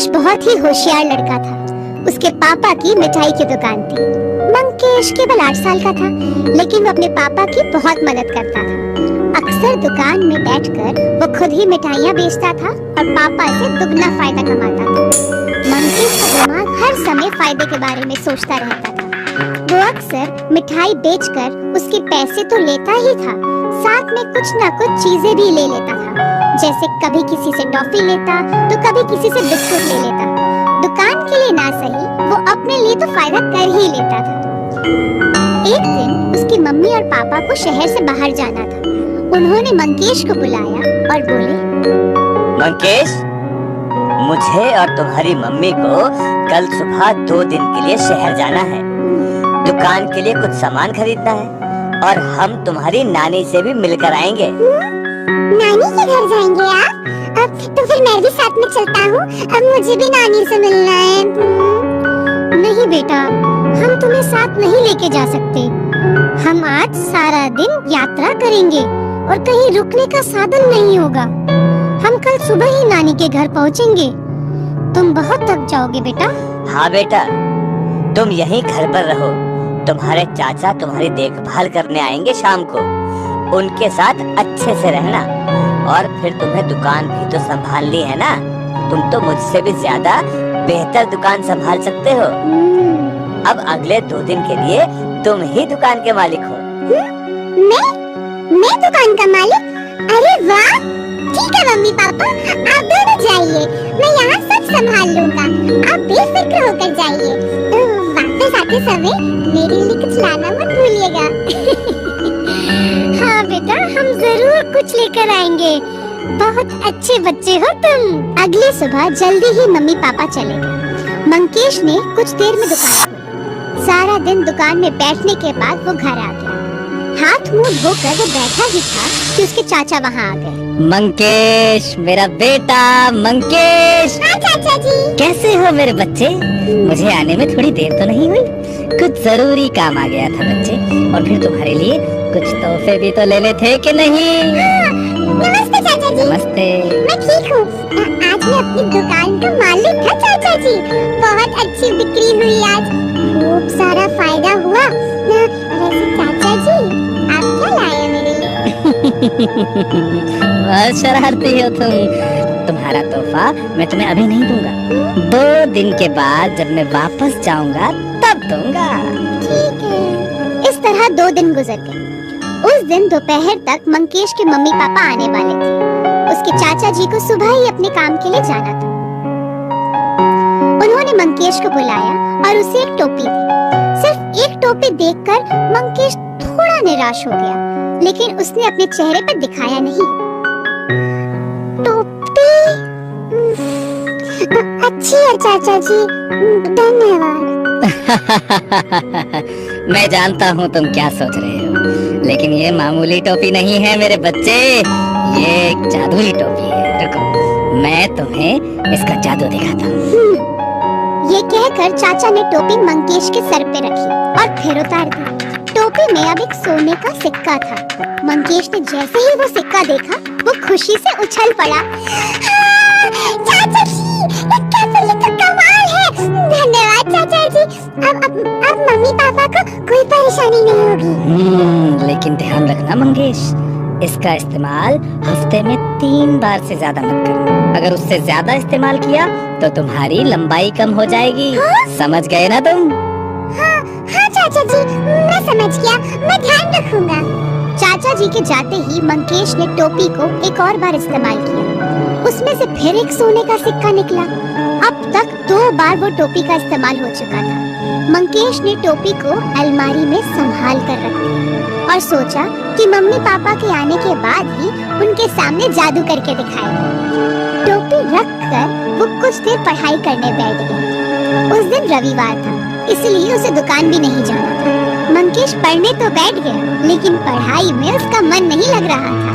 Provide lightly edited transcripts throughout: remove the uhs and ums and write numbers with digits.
मंकेश बहुत ही होशियार लड़का था। उसके पापा की मिठाई की दुकान थी। मंकेश केवल 8 साल का था, लेकिन वो अपने पापा की बहुत मदद करता था। अक्सर दुकान में बैठकर वो खुद ही मिठाइयाँ बेचता था और पापा से दुगना फायदा कमाता था। मंकेश का दिमाग हर समय फायदे के बारे में सोचता रहता था। वो अक्सर मिठाई बेचकर उसके पैसे तो लेता ही था, साथ में कुछ न कुछ चीजें भी ले लेता था। जैसे कभी किसी से टॉफी लेता तो कभी किसी से बिस्कुट ले लेता। दुकान के लिए ना सही, वो अपने लिए तो फायदा कर ही लेता था। एक दिन उसकी मम्मी और पापा को शहर से बाहर जाना था। उन्होंने मंकेश को बुलाया और बोले, मंकेश, मुझे और तुम्हारी मम्मी को कल सुबह 2 दिन के लिए शहर जाना है। दुकान के लिए कुछ सामान खरीदना है और हम तुम्हारी नानी से भी मिलकर आएंगे। नानी के घर जाएंगे आप? अब तो फिर मैं भी साथ में चलता हूँ। अब मुझे भी नानी से मिलना है। नहीं बेटा, हम तुम्हें साथ नहीं लेके जा सकते। हम आज सारा दिन यात्रा करेंगे और कहीं रुकने का साधन नहीं होगा। हम कल सुबह ही नानी के घर पहुँचेंगे। तुम बहुत थक जाओगे बेटा। हाँ बेटा, तुम यहीं घर पर रहो। तुम्हारे चाचा तुम्हारी देखभाल करने आएंगे शाम को। उनके साथ अच्छे से रहना और फिर तुम्हें दुकान भी तो संभालनी है ना। तुम तो मुझसे भी ज्यादा बेहतर दुकान संभाल सकते हो। अब अगले 2 दिन के लिए तुम ही दुकान के मालिक हो। मैं दुकान का मालिक? अरे वाह! ठीक है मम्मी पापा, आप दोनों जाइए। मैं यहाँ सब संभाल लूँगा। आप बेफिक्र होकर जाइए। वापस आते समय मेरे लिए कुछ लाना मत भूलिएगा। हाँ बेटा, हम जरूर कुछ लेकर आएंगे। बहुत अच्छे बच्चे हो तुम। अगली सुबह जल्दी ही मम्मी पापा चले गए। मंकेश ने कुछ देर में दुकान खोली। सारा दिन दुकान में बैठने के बाद वो घर आ गया। हाथ मुंह धोकर वो बैठा ही था कि उसके चाचा वहाँ आ गए। मंकेश, मेरा बेटा मंकेश। हाँ चाचा जी। कैसे हो मेरे बच्चे? मुझे आने में थोड़ी देर तो नहीं हुई? कुछ जरूरी काम आ गया था बच्चे, और फिर तुम्हारे लिए कुछ तोहफे भी तो लेने थे कि नहीं? हाँ, नमस्ते चाचा जी। नमस्ते। मैं ठीक हूँ। आज मैं अपनी दुकान का मालिक था चाचा जी। बहुत अच्छी बिक्री हुई आज। खूब सारा फायदा हुआ। वैसे चाचा जी, आप क्या लाए मेरे लिए? बहुत शरारती हो तुम। तुम्हारा तोहफा मैं तुम्हें अभी नहीं दूंगा। 2 दिन के बाद जब मैं वापस जाऊंगा तब दूंगा। ठीक है। इस तरह 2 दिन गुजर गए। उस दिन दोपहर तक मंकेश के मम्मी पापा आने वाले थे। उसके चाचा जी को सुबह ही अपने काम के लिए जाना था। उन्होंने मंकेश को बुलाया और उसे एक टोपी दी। सिर्फ एक टोपी देखकर मंकेश थोड़ा निराश हो गया, लेकिन उसने अपने चेहरे पर दिखाया नहीं। टोपी अच्छी है चाचा जी, धन्यवाद। मैं जानता हूँ तुम क्या सोच रहे हो, लेकिन ये मामूली टोपी नहीं है मेरे बच्चे। ये एक जादुई टोपी है। रुको, मैं तुम्हें इसका जादू दिखाता हूँ। ये कहकर चाचा ने टोपी मंकेश के सर पे रखी और फिर उतार दी। टोपी में अब एक सोने का सिक्का था। मंकेश ने जैसे ही वो सिक्का देखा, वो खुशी से उछल पड़ा। चाचा जी, ये तो कमाल है। धन्यवाद चाचा जी। अब मम्मी पापा को कोई परेशानी नहीं होगी। लेकिन ध्यान रखना मंगेश, इसका इस्तेमाल हफ्ते में 3 बार से ज्यादा मत करना। अगर उससे ज्यादा इस्तेमाल किया तो तुम्हारी लंबाई कम हो जाएगी। हाँ? समझ गए ना तुम? हाँ चाचा जी, मैं समझ गया। मैं ध्यान रखूंगा। चाचा जी के जाते ही मंकेश ने टोपी को एक और बार इस्तेमाल किया। उसमें से फिर एक सोने का सिक्का निकला। अब तक 2 बार वो टोपी का इस्तेमाल हो चुका था। मंकेश ने टोपी को अलमारी में संभाल कर रख दिया और सोचा कि मम्मी पापा के आने के बाद ही उनके सामने जादू करके दिखाएगा। टोपी रख कर वो कुछ देर पढ़ाई करने बैठ गया। उस दिन रविवार था, इसलिए उसे दुकान भी नहीं जाना था। मंकेश पढ़ने तो बैठ गया, लेकिन पढ़ाई में उसका मन नहीं लग रहा था।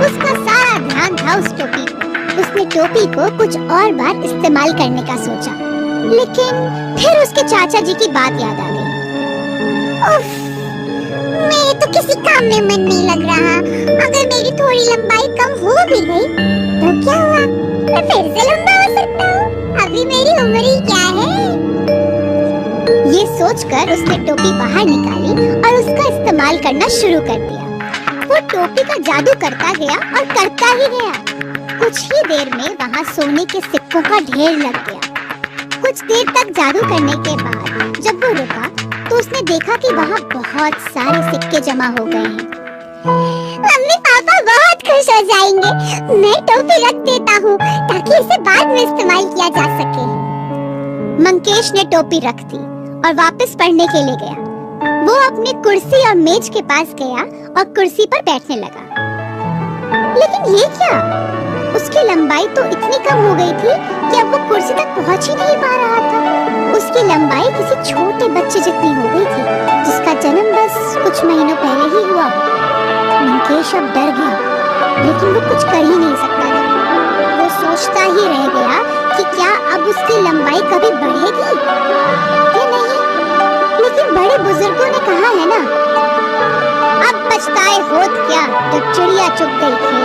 उसका सारा ध्यान था उस टोपी पर। उसने टोपी को कुछ और बार इस्तेमाल करने का सोचा, लेकिन फिर उसके चाचा जी की बात याद आ गई। उफ, मेरे तो किसी काम में मन नहीं लग रहा। अगर मेरी थोड़ी लंबाई कम हो भी गई तो क्या हुआ, मैं फिर से लंबा हो सकता हूँ। अब अभी मेरी उम्र ही क्या है। ये सोचकर उसने टोपी बाहर निकाली और उसका इस्तेमाल करना शुरू कर दिया। वो टोपी का जादू करता गया और करता ही गया। कुछ ही देर में वहाँ सोने के सिक्कों का ढेर लग गया। कुछ देर तक जादू करने के बाद जब वो रुका तो उसने देखा कि वहाँ बहुत सारे सिक्के जमा हो गए हैं। मम्मी पापा बहुत खुश हो जाएंगे। मैं टोपी रख देता हूँ ताकि इसे बाद में इस्तेमाल किया जा सके। मंकेश ने टोपी रख दी और वापस पढ़ने के लिए गया। वो अपनी कुर्सी और मेज के पास गया और कुर्सी पर बैठने लगा। लेकिन ये क्या? उसकी लंबाई तो इतनी कम हो गई थी कि अब वो कुर्सी तक पहुंच ही नहीं पा रहा था। उसकी लंबाई किसी छोटे बच्चे जितनी हो गई थी जिसका जन्म बस कुछ महीनों पहले ही हुआ। मंकेश अब डर गया, लेकिन वो कुछ कर ही नहीं सकता था। वो सोचता ही रह गया कि क्या अब उसकी लंबाई कभी बढ़ेगी या नहीं। लेकिन बड़े बुजुर्गों ने कहा है ना, अब पछताए होत क्या जब चिड़िया चुग गई थी।